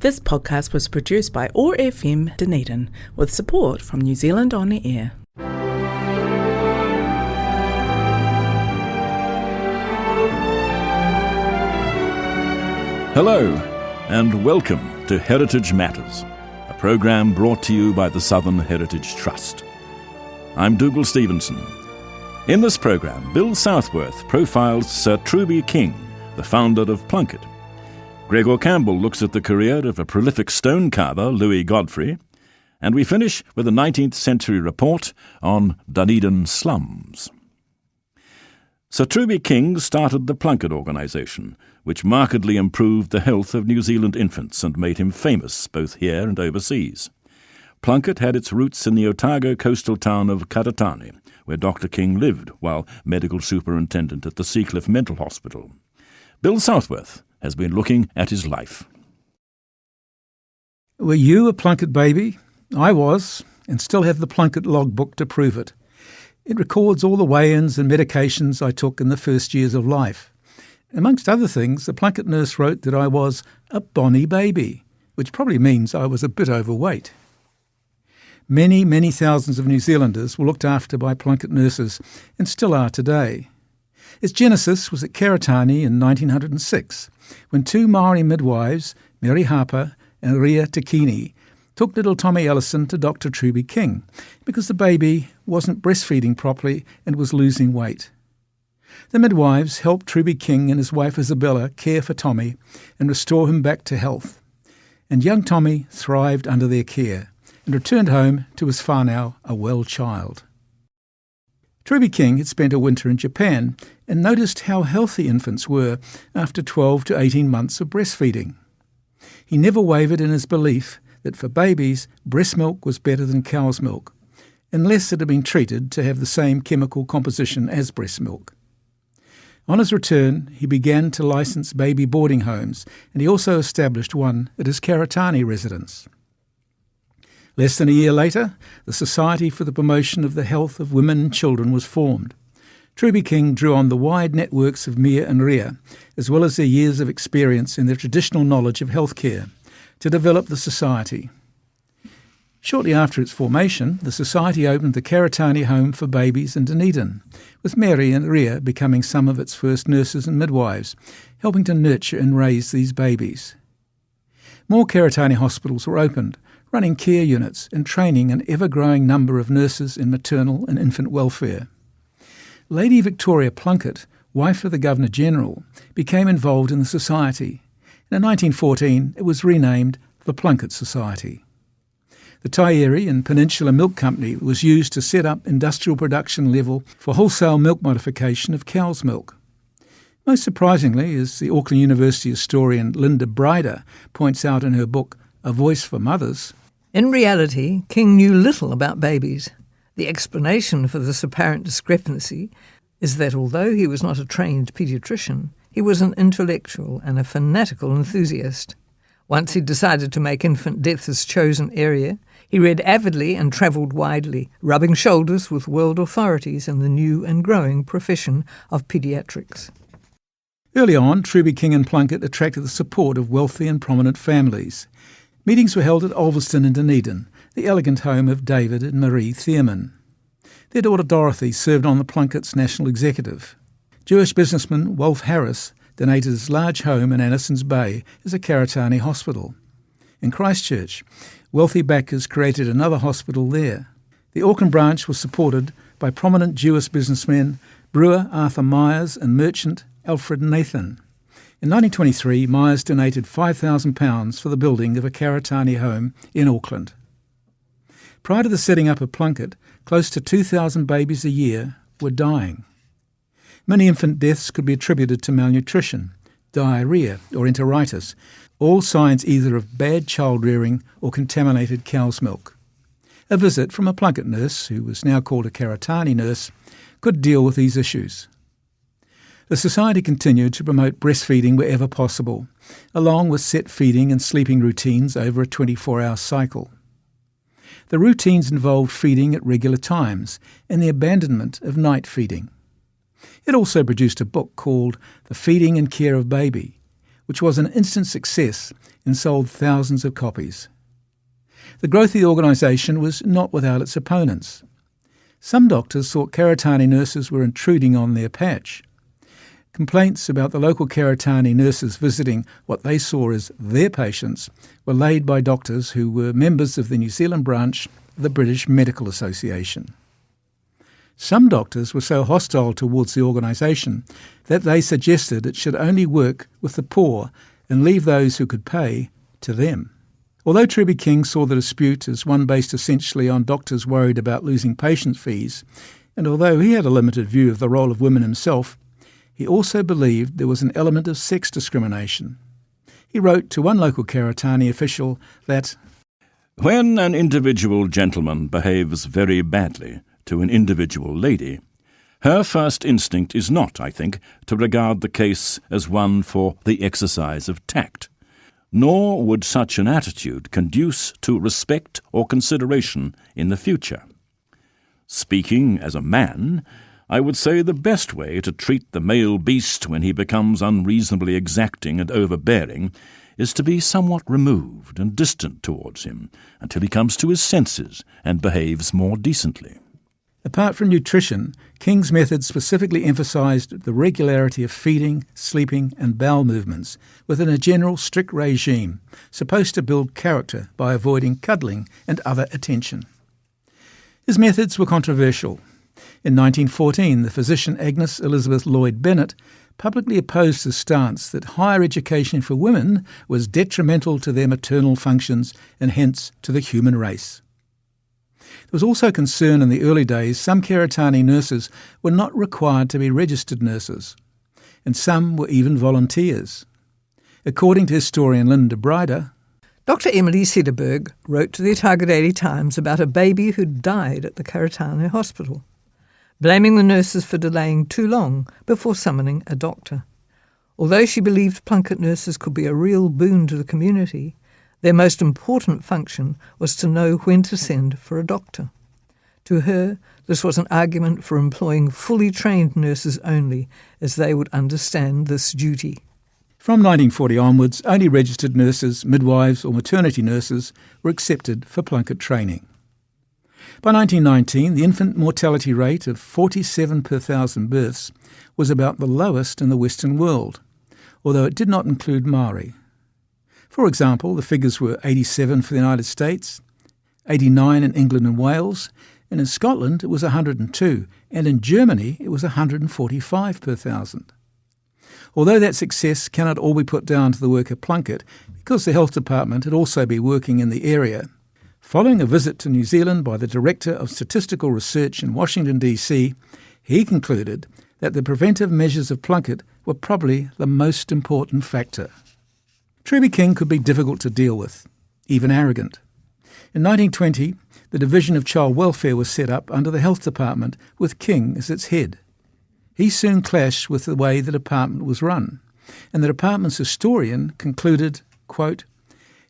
This podcast was produced by OAR FM Dunedin with support from New Zealand On the Air. Hello and welcome to Heritage Matters, a programme brought to you by the Southern Heritage Trust. I'm Dougal Stevenson. In this programme, Bill Southworth profiles Sir Truby King, the founder of Plunket. Gregor Campbell looks at the career of a prolific stone carver, Louis Godfrey, and we finish with a 19th century report on Dunedin Slums. Sir Truby King started the Plunket organisation, which markedly improved the health of New Zealand infants and made him famous both here and overseas. Plunket had its roots in the Otago coastal town of Karatani, where Dr. King lived while medical superintendent at the Seacliff Mental Hospital. Bill Southworth has been looking at his life. Were you a Plunket baby? I was, and still have the Plunket logbook to prove it. It records all the weigh-ins and medications I took in the first years of life. Amongst other things, the Plunket nurse wrote that I was a bonny baby, which probably means I was a bit overweight. Many, many thousands of New Zealanders were looked after by Plunket nurses and still are today. Its genesis was at Karatani in 1906, when two Māori midwives, Mary Harper and Ria Tikini, took little Tommy Ellison to Dr. Truby King because the baby wasn't breastfeeding properly and was losing weight. The midwives helped Truby King and his wife Isabella care for Tommy and restore him back to health. And young Tommy thrived under their care and returned home to his whānau a well child. Truby King had spent a winter in Japan and noticed how healthy infants were after 12 to 18 months of breastfeeding. He never wavered in his belief that for babies, breast milk was better than cow's milk, unless it had been treated to have the same chemical composition as breast milk. On his return, he began to license baby boarding homes, and he also established one at his Karatani residence. Less than a year later, the Society for the Promotion of the Health of Women and Children was formed. Truby King drew on the wide networks of Mia and Ria, as well as their years of experience in their traditional knowledge of healthcare, to develop the society. Shortly after its formation, the society opened the Karatani Home for Babies in Dunedin, with Mary and Ria becoming some of its first nurses and midwives, helping to nurture and raise these babies. More Karatani hospitals were opened, running care units and training an ever-growing number of nurses in maternal and infant welfare. Lady Victoria Plunket, wife of the Governor-General, became involved in the society, and in 1914 it was renamed the Plunket Society. The Taieri and Peninsula Milk Company was used to set up industrial production level for wholesale milk modification of cow's milk. Most surprisingly, as the Auckland University historian Linda Bryder points out in her book A Voice for Mothers, in reality, King knew little about babies. The explanation for this apparent discrepancy is that although he was not a trained paediatrician, he was an intellectual and a fanatical enthusiast. Once he decided to make infant death his chosen area, he read avidly and travelled widely, rubbing shoulders with world authorities in the new and growing profession of paediatrics. Early on, Truby King and Plunket attracted the support of wealthy and prominent families. Meetings were held at Ulverston in Dunedin, the elegant home of David and Marie Thierman. Their daughter Dorothy served on the Plunket's national executive. Jewish businessman Wolf Harris donated his large home in Anderson's Bay as a Karatani hospital. In Christchurch, wealthy backers created another hospital there. The Auckland branch was supported by prominent Jewish businessmen brewer Arthur Myers and merchant Alfred Nathan. In 1923, Myers donated £5,000 for the building of a Karatani home in Auckland. Prior to the setting up of Plunket, close to 2,000 babies a year were dying. Many infant deaths could be attributed to malnutrition, diarrhoea or enteritis, all signs either of bad child rearing or contaminated cow's milk. A visit from a Plunket nurse, who was now called a Karatani nurse, could deal with these issues. The society continued to promote breastfeeding wherever possible, along with set feeding and sleeping routines over a 24-hour cycle. The routines involved feeding at regular times and the abandonment of night feeding. It also produced a book called The Feeding and Care of Baby, which was an instant success and sold thousands of copies. The growth of the organisation was not without its opponents. Some doctors thought Karitani nurses were intruding on their patch. Complaints about the local Karitani nurses visiting what they saw as their patients were laid by doctors who were members of the New Zealand branch of the British Medical Association. Some doctors were so hostile towards the organisation that they suggested it should only work with the poor and leave those who could pay to them. Although Truby King saw the dispute as one based essentially on doctors worried about losing patient fees, and although he had a limited view of the role of women himself, he also believed there was an element of sex discrimination. He wrote to one local Karitani official that, "When an individual gentleman behaves very badly to an individual lady, her first instinct is not, I think, to regard the case as one for the exercise of tact. Nor would such an attitude conduce to respect or consideration in the future. Speaking as a man, I would say the best way to treat the male beast when he becomes unreasonably exacting and overbearing is to be somewhat removed and distant towards him until he comes to his senses and behaves more decently." Apart from nutrition, King's methods specifically emphasised the regularity of feeding, sleeping and bowel movements within a general strict regime supposed to build character by avoiding cuddling and other attention. His methods were controversial. In 1914, the physician Agnes Elizabeth Lloyd Bennett publicly opposed his stance that higher education for women was detrimental to their maternal functions and hence to the human race. There was also concern in the early days some Karitani nurses were not required to be registered nurses, and some were even volunteers. According to historian Linda Bryder, Dr. Emily Sederberg wrote to the Otago Daily Times about a baby who died at the Karitani hospital, blaming the nurses for delaying too long before summoning a doctor. Although she believed Plunket nurses could be a real boon to the community, their most important function was to know when to send for a doctor. To her, this was an argument for employing fully trained nurses only, as they would understand this duty. From 1940 onwards, only registered nurses, midwives or maternity nurses were accepted for Plunket training. By 1919, the infant mortality rate of 47 per 1,000 births was about the lowest in the Western world, although it did not include Maori. For example, the figures were 87 for the United States, 89 in England and Wales, and in Scotland it was 102, and in Germany it was 145 per 1,000. Although that success cannot all be put down to the work of Plunket, because the Health Department had also been working in the area, following a visit to New Zealand by the Director of Statistical Research in Washington, D.C., he concluded that the preventive measures of Plunket were probably the most important factor. Truby King could be difficult to deal with, even arrogant. In 1920, the Division of Child Welfare was set up under the Health Department with King as its head. He soon clashed with the way the department was run, and the department's historian concluded, quote,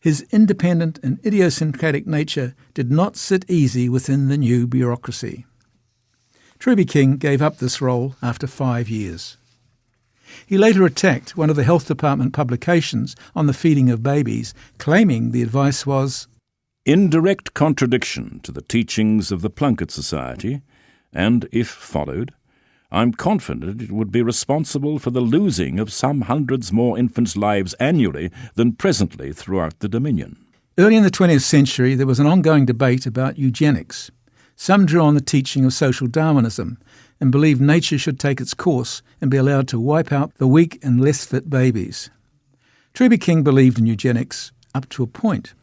"His independent and idiosyncratic nature did not sit easy within the new bureaucracy." Truby King gave up this role after 5 years. He later attacked one of the Health Department publications on the feeding of babies, claiming the advice was in direct contradiction to the teachings of the Plunket Society, and, if followed, I'm confident it would be responsible for the losing of some hundreds more infants' lives annually than presently throughout the Dominion. Early in the 20th century, there was an ongoing debate about eugenics. Some drew on the teaching of social Darwinism and believed nature should take its course and be allowed to wipe out the weak and less fit babies. Truby King believed in eugenics up to a point,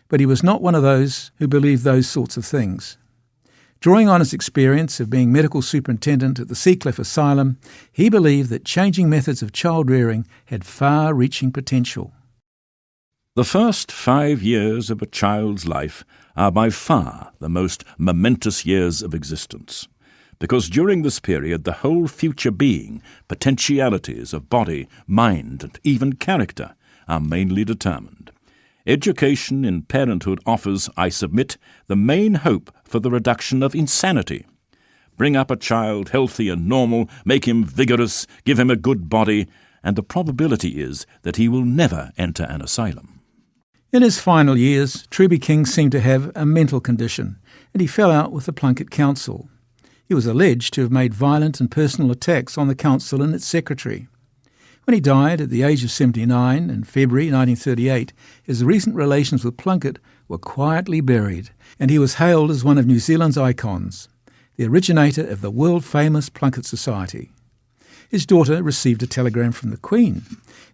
but he was not one of those who believed those sorts of things. Drawing on his experience of being medical superintendent at the Seacliff Asylum, he believed that changing methods of child rearing had far-reaching potential. The first 5 years of a child's life are by far the most momentous years of existence, because during this period the whole future being, potentialities of body, mind, and even character are mainly determined. Education in parenthood offers, I submit, the main hope for the reduction of insanity. Bring up a child healthy and normal, make him vigorous, give him a good body, and the probability is that he will never enter an asylum. In his final years, Truby King seemed to have a mental condition, and he fell out with the Plunket Council. He was alleged to have made violent and personal attacks on the council and its secretary. When he died at the age of 79 in February 1938, his recent relations with Plunket were quietly buried, and he was hailed as one of New Zealand's icons, the originator of the world-famous Plunket Society. His daughter received a telegram from the Queen,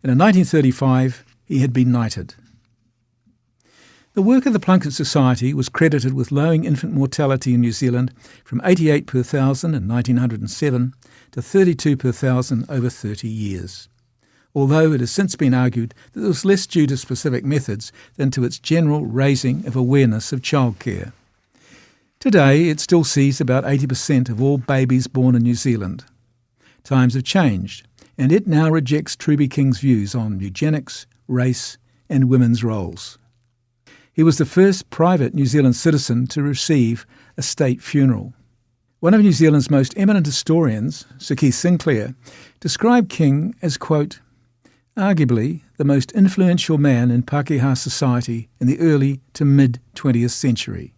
and in 1935 he had been knighted. The work of the Plunket Society was credited with lowering infant mortality in New Zealand from 88 per thousand in 1907 to 32 per thousand over 30 years, although it has since been argued that it was less due to specific methods than to its general raising of awareness of childcare. Today, it still sees about 80% of all babies born in New Zealand. Times have changed, and it now rejects Truby King's views on eugenics, race, and women's roles. He was the first private New Zealand citizen to receive a state funeral. One of New Zealand's most eminent historians, Sir Keith Sinclair, described King as, quote, arguably the most influential man in Pākehā society in the early to mid-20th century.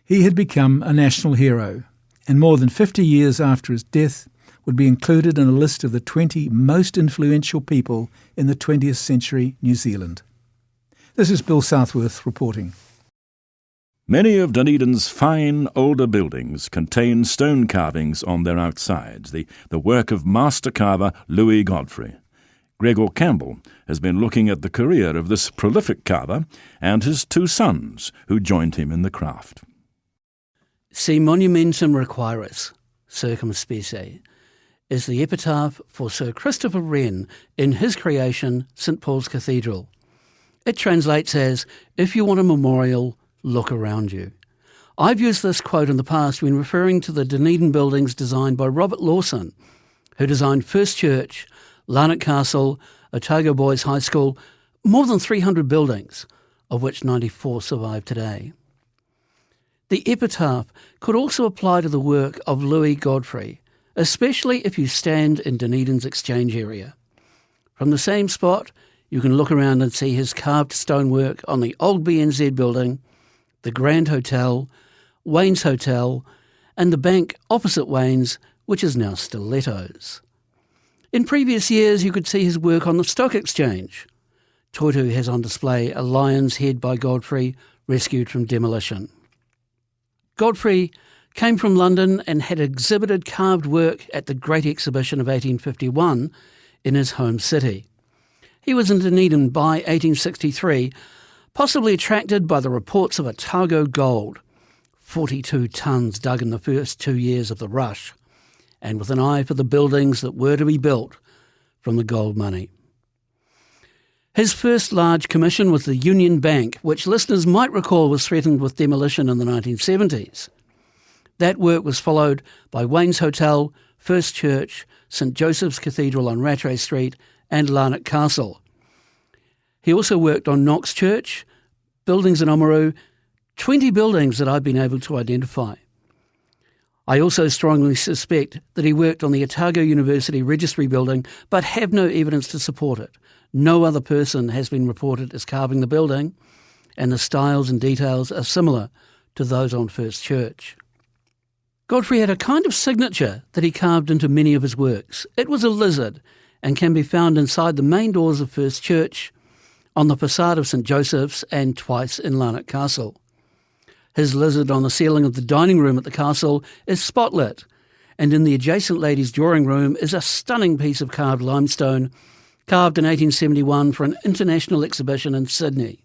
He had become a national hero, and more than 50 years after his death would be included in a list of the 20 most influential people in the 20th century New Zealand. This is Bill Southworth reporting. Many of Dunedin's fine older buildings contain stone carvings on their outsides, the work of master carver Louis Godfrey. Gregor Campbell has been looking at the career of this prolific carver and his two sons who joined him in the craft. Si monumentum requiris, circumspecie, is the epitaph for Sir Christopher Wren in his creation, St Paul's Cathedral. It translates as, if you want a memorial, look around you. I've used this quote in the past when referring to the Dunedin buildings designed by Robert Lawson, who designed First Church, Larnach Castle, Otago Boys High School, more than 300 buildings, of which 94 survive today. The epitaph could also apply to the work of Louis Godfrey, especially if you stand in Dunedin's exchange area. From the same spot, you can look around and see his carved stonework on the old BNZ building, the Grand Hotel, Wayne's Hotel, and the bank opposite Wayne's, which is now Stilettos. In previous years, you could see his work on the Stock Exchange. Toitu has on display a lion's head by Godfrey, rescued from demolition. Godfrey came from London and had exhibited carved work at the Great Exhibition of 1851 in his home city. He was in Dunedin by 1863, possibly attracted by the reports of Otago gold, 42 tonnes dug in the first 2 years of the rush, and with an eye for the buildings that were to be built from the gold money. His first large commission was the Union Bank, which listeners might recall was threatened with demolition in the 1970s. That work was followed by Wayne's Hotel, First Church, St Joseph's Cathedral on Rattray Street, and Larnach Castle. He also worked on Knox Church, buildings in Oamaru, 20 buildings that I've been able to identify. I also strongly suspect that he worked on the Otago University Registry building, but have no evidence to support it. No other person has been reported as carving the building, and the styles and details are similar to those on First Church. Godfrey had a kind of signature that he carved into many of his works. It was a lizard, and can be found inside the main doors of First Church, on the facade of St Joseph's, and twice in Larnach Castle. His lizard on the ceiling of the dining room at the castle is spotlit, and in the adjacent ladies' drawing room is a stunning piece of carved limestone, carved in 1871 for an international exhibition in Sydney.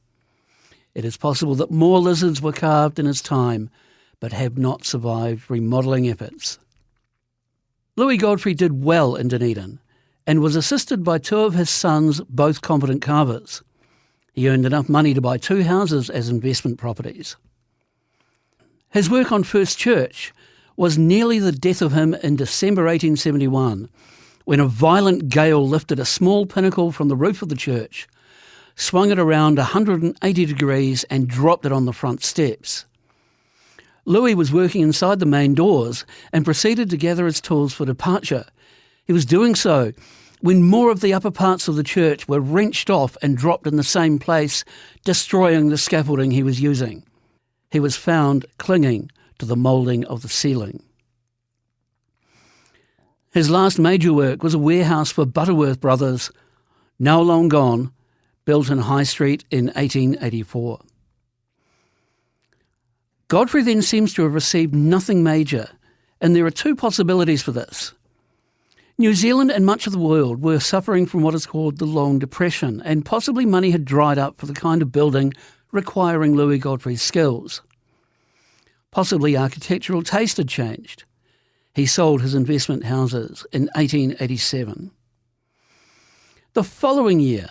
It is possible that more lizards were carved in his time, but have not survived remodelling efforts. Louis Godfrey did well in Dunedin, and was assisted by two of his sons, both competent carvers. He earned enough money to buy 2 houses as investment properties. His work on First Church was nearly the death of him in December 1871, when a violent gale lifted a small pinnacle from the roof of the church, swung it around 180 degrees and dropped it on the front steps. Louis was working inside the main doors and proceeded to gather his tools for departure. He was doing so when more of the upper parts of the church were wrenched off and dropped in the same place, destroying the scaffolding he was using. He was found clinging to the moulding of the ceiling. His last major work was a warehouse for Butterworth Brothers, now long gone, built in High Street in 1884. Godfrey then seems to have received nothing major, and there are two possibilities for this. New Zealand and much of the world were suffering from what is called the Long Depression, and possibly money had dried up for the kind of building requiring Louis Godfrey's skills. Possibly architectural taste had changed. He sold his investment houses in 1887. The following year,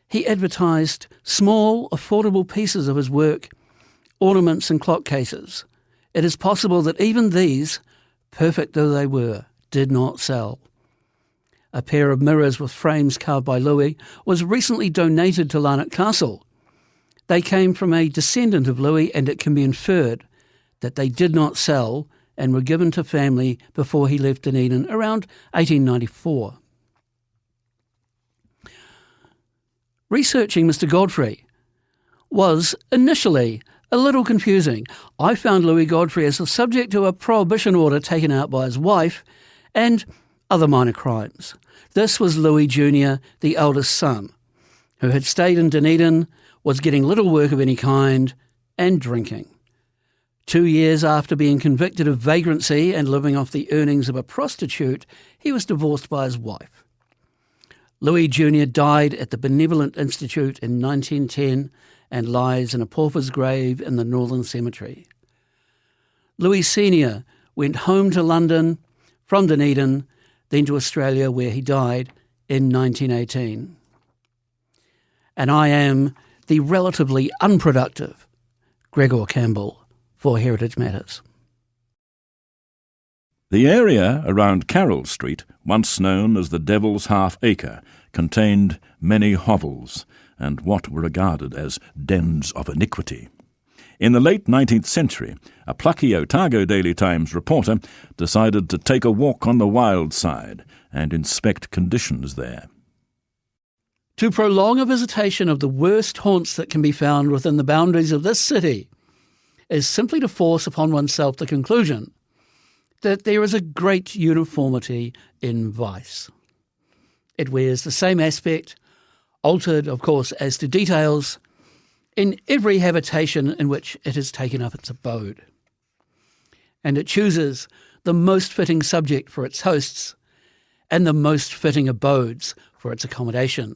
he advertised small, affordable pieces of his work, ornaments and clock cases. It is possible that even these, perfect though they were, did not sell. A pair of mirrors with frames carved by Louis was recently donated to Larnach Castle. They came from a descendant of Louis, and it can be inferred that they did not sell and were given to family before he left Dunedin around 1894. Researching Mr. Godfrey was initially a little confusing. I found Louis Godfrey as the subject to a prohibition order taken out by his wife and other minor crimes. This was Louis Jr., the eldest son, who had stayed in Dunedin, was getting little work of any kind, and drinking. 2 years after being convicted of vagrancy and living off the earnings of a prostitute, he was divorced by his wife. Louis Jr. died at the Benevolent Institute in 1910 and lies in a pauper's grave in the Northern Cemetery. Louis Sr. went home to London from Dunedin, then to Australia, where he died in 1918. And I am the relatively unproductive Gregor Campbell for Heritage Matters. The area around Carroll Street, once known as the Devil's Half Acre, contained many hovels and what were regarded as dens of iniquity. In the late 19th century, a plucky Otago Daily Times reporter decided to take a walk on the wild side and inspect conditions there. To prolong a visitation of the worst haunts that can be found within the boundaries of this city is simply to force upon oneself the conclusion that there is a great uniformity in vice. It wears the same aspect, altered, of course, as to details, in every habitation in which it has taken up its abode. And it chooses the most fitting subject for its hosts and the most fitting abodes for its accommodation.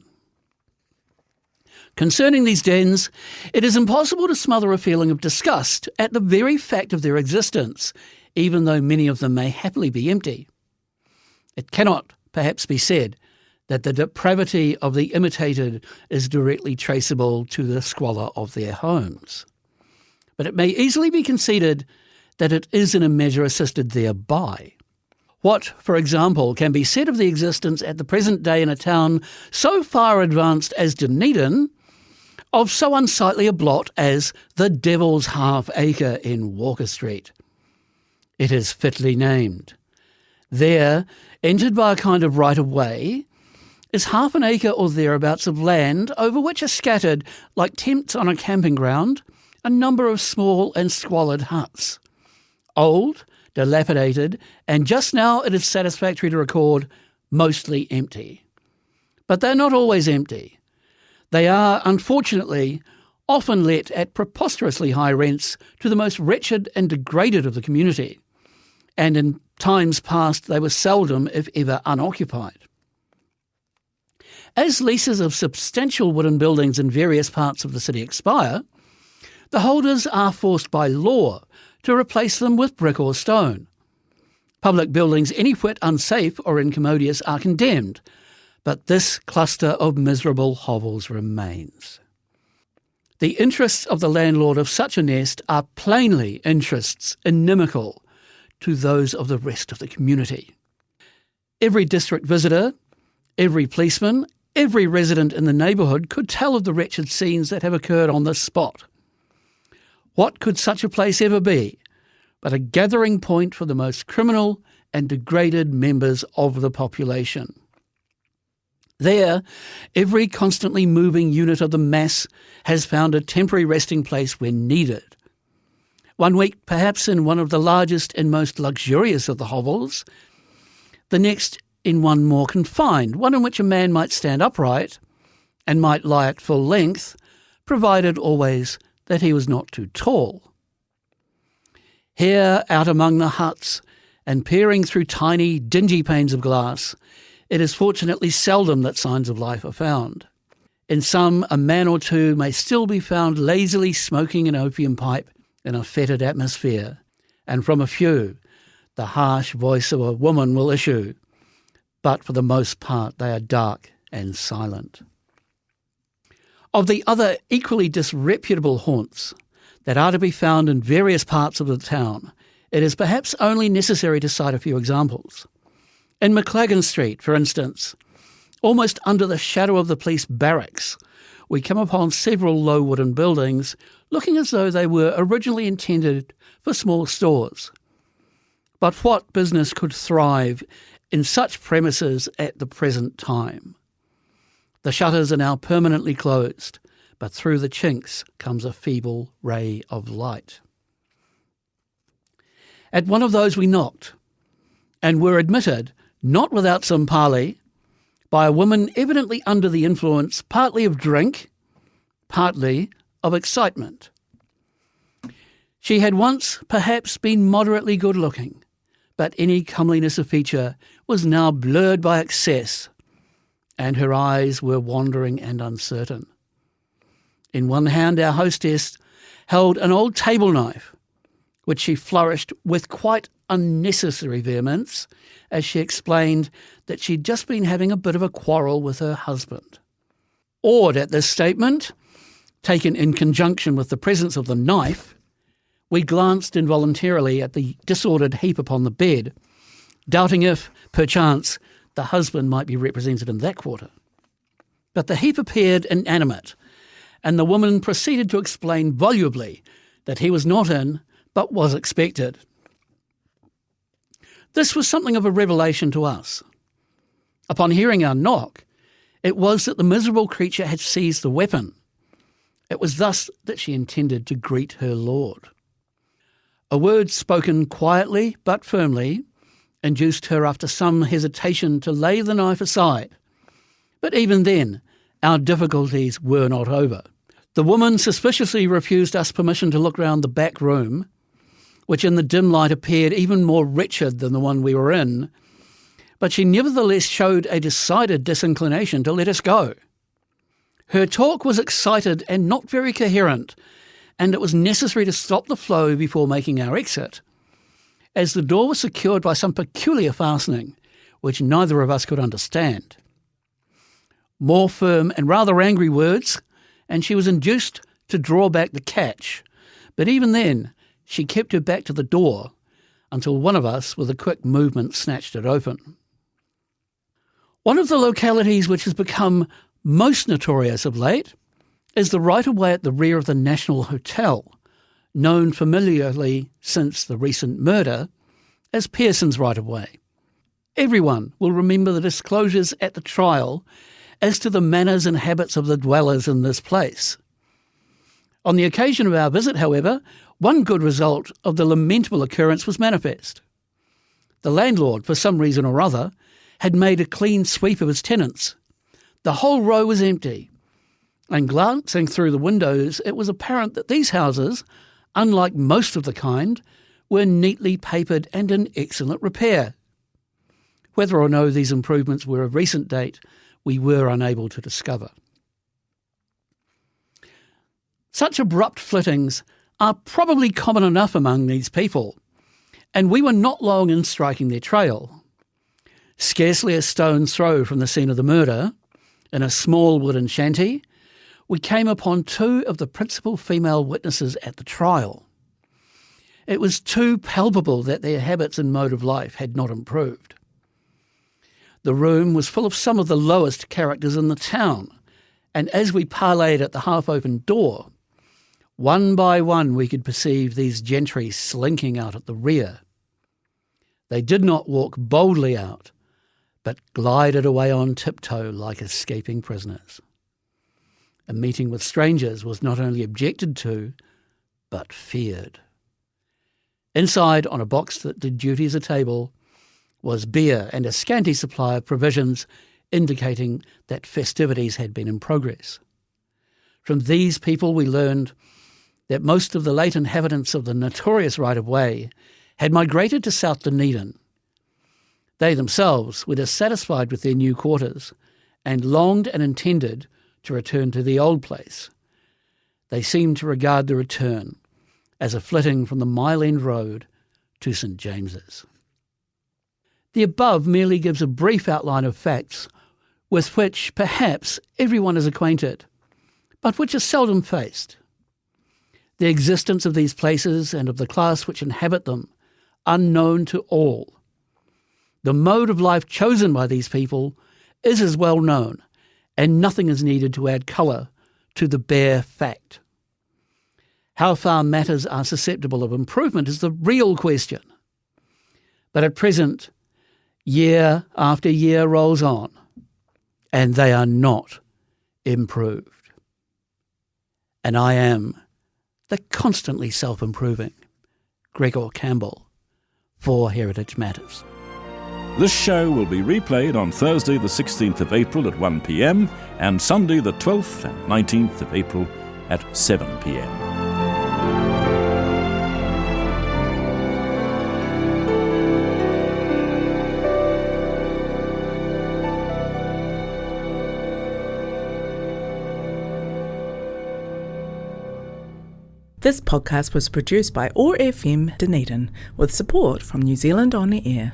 Concerning these dens, it is impossible to smother a feeling of disgust at the very fact of their existence, even though many of them may happily be empty. It cannot perhaps be said that the depravity of the imitated is directly traceable to the squalor of their homes. But it may easily be conceded that it is in a measure assisted thereby. What, for example, can be said of the existence at the present day in a town so far advanced as Dunedin of so unsightly a blot as the Devil's Half Acre in Walker Street? It is fitly named. There, entered by a kind of right-of-way, is half an acre or thereabouts of land over which are scattered, like tents on a camping ground, a number of small and squalid huts. Old, dilapidated, and just now it is satisfactory to record, mostly empty. But they're not always empty. They are, unfortunately, often let at preposterously high rents to the most wretched and degraded of the community, and in times past they were seldom, if ever, unoccupied. As leases of substantial wooden buildings in various parts of the city expire, the holders are forced by law to replace them with brick or stone. Public buildings any whit unsafe or incommodious are condemned, but this cluster of miserable hovels remains. The interests of the landlord of such a nest are plainly interests inimical to those of the rest of the community. Every district visitor, every policeman, every resident in the neighbourhood could tell of the wretched scenes that have occurred on this spot. What could such a place ever be but a gathering point for the most criminal and degraded members of the population? There, every constantly moving unit of the mass has found a temporary resting place when needed. One week, perhaps in one of the largest and most luxurious of the hovels, the next in one more confined, one in which a man might stand upright and might lie at full length, provided always that he was not too tall. Here, out among the huts, and peering through tiny, dingy panes of glass, it is fortunately seldom that signs of life are found. In some, a man or two may still be found lazily smoking an opium pipe in a fetid atmosphere, and from a few, the harsh voice of a woman will issue, but for the most part they are dark and silent. Of the other equally disreputable haunts that are to be found in various parts of the town, it is perhaps only necessary to cite a few examples. In McLagan Street, for instance, almost under the shadow of the police barracks, we come upon several low wooden buildings looking as though they were originally intended for small stores. But what business could thrive in such premises at the present time? The shutters are now permanently closed, but through the chinks comes a feeble ray of light. At one of those we knocked, and were admitted, not without some parley, by a woman evidently under the influence partly of drink, partly of excitement. She had once perhaps been moderately good-looking, but any comeliness of feature was now blurred by excess, and her eyes were wandering and uncertain. In one hand our hostess held an old table knife, which she flourished with quite unnecessary vehemence as she explained that she'd just been having a bit of a quarrel with her husband. Awed at this statement, taken in conjunction with the presence of the knife, we glanced involuntarily at the disordered heap upon the bed, doubting if, perchance, the husband might be represented in that quarter. But the heap appeared inanimate, and the woman proceeded to explain volubly that he was not in, but was expected. This was something of a revelation to us. Upon hearing our knock, it was that the miserable creature had seized the weapon. It was thus that she intended to greet her lord. A word spoken quietly but firmly induced her after some hesitation to lay the knife aside. But even then, our difficulties were not over. The woman suspiciously refused us permission to look round the back room, which in the dim light appeared even more wretched than the one we were in, but she nevertheless showed a decided disinclination to let us go. Her talk was excited and not very coherent, and it was necessary to stop the flow before making our exit, as the door was secured by some peculiar fastening, which neither of us could understand. More firm and rather angry words, and she was induced to draw back the catch, but even then she kept her back to the door until one of us, with a quick movement, snatched it open. One of the localities which has become most notorious of late is the right-of-way at the rear of the National Hotel, known familiarly since the recent murder as Pearson's right-of-way. Everyone will remember the disclosures at the trial as to the manners and habits of the dwellers in this place. On the occasion of our visit, however, one good result of the lamentable occurrence was manifest. The landlord, for some reason or other, had made a clean sweep of his tenants. The whole row was empty, and glancing through the windows, it was apparent that these houses, unlike most of the kind, were neatly papered and in excellent repair. Whether or no these improvements were of recent date, we were unable to discover. Such abrupt flittings are probably common enough among these people, and we were not long in striking their trail. Scarcely a stone's throw from the scene of the murder, in a small wooden shanty, we came upon two of the principal female witnesses at the trial. It was too palpable that their habits and mode of life had not improved. The room was full of some of the lowest characters in the town, and as we parleyed at the half-open door, one by one we could perceive these gentry slinking out at the rear. They did not walk boldly out, but glided away on tiptoe like escaping prisoners. A meeting with strangers was not only objected to, but feared. Inside, on a box that did duty as a table, was beer and a scanty supply of provisions indicating that festivities had been in progress. From these people we learned that most of the late inhabitants of the notorious right-of-way had migrated to South Dunedin. They themselves were dissatisfied with their new quarters and longed and intended to return to the old place. They seemed to regard the return as a flitting from the Mile End Road to St James's. The above merely gives a brief outline of facts with which perhaps everyone is acquainted, but which are seldom faced. The existence of these places and of the class which inhabit them unknown to all. The mode of life chosen by these people is as well known, and nothing is needed to add colour to the bare fact. How far matters are susceptible of improvement is the real question. But at present, year after year rolls on, and they are not improved. And I am the constantly self-improving Gregor Campbell for Heritage Matters. This show will be replayed on Thursday the 16th of April at 1 p.m. and Sunday the 12th and 19th of April at 7 p.m. This podcast was produced by OAR FM Dunedin with support from New Zealand On the Air.